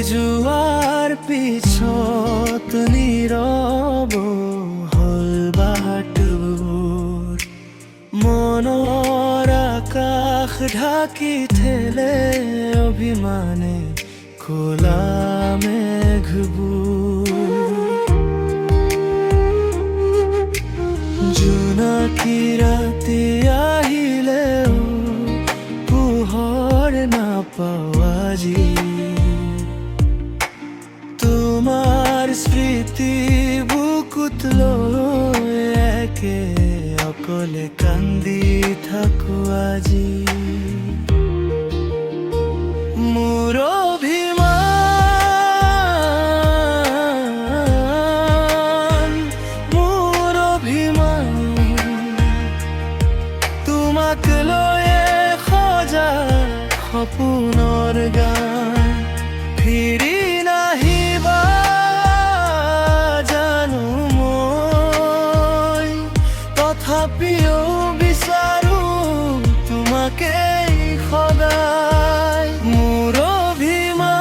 যোৱাৰ পিছত নীৰৱ হ'ল বাটবোৰ, মনৰ আকাশ ঢাকি থেলে অভিমানে খোলা মেঘবোৰ। জোনাকী ৰাতি আহিলেও পোহৰ নাপাওঁ আজি, তোমাৰ স্মৃতি বুকুত লৈ একে অকলে কান্দি থাকো আজি। মোৰ অভিমান, মোৰ অভিমান, তোমাক লৈয়ে সজা সপোনৰ গান। ফিৰি নাহিবা জানো মই, তথাপিও বিচাৰো তোমাকেই সদায়। মোৰ অভিমান,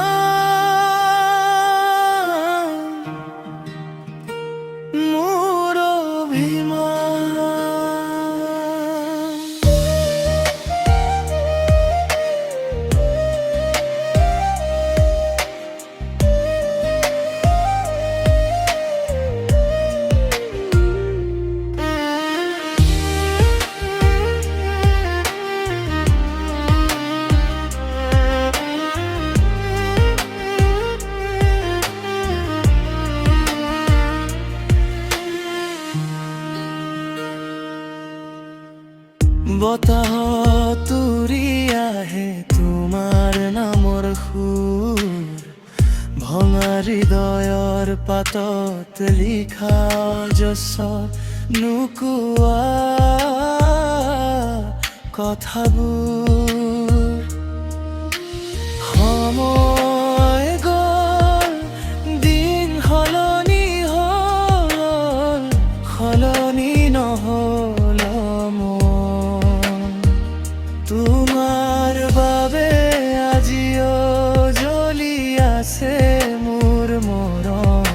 মোৰ অভিমান। বতাহত উৰি আহে তোমাৰ নামৰ সুৰ, ভঙা হৃদয়ৰ পাতত লিখা অজস্ৰ নুকোৱা কথাবোৰ। সময় গ'ল, দিন সলনি হ'ল, সলনি নহ'ল তোমাৰ বাবে আজিও জ্বলি আছে মোৰ মৰম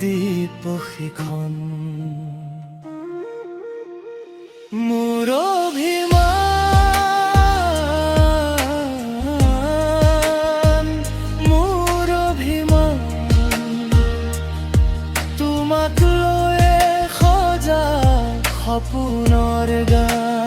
দীপশিখন। মোৰ অভিমান, মোৰ অভিমান, তোমাক লৈয়ে সজা সপোনৰ গান।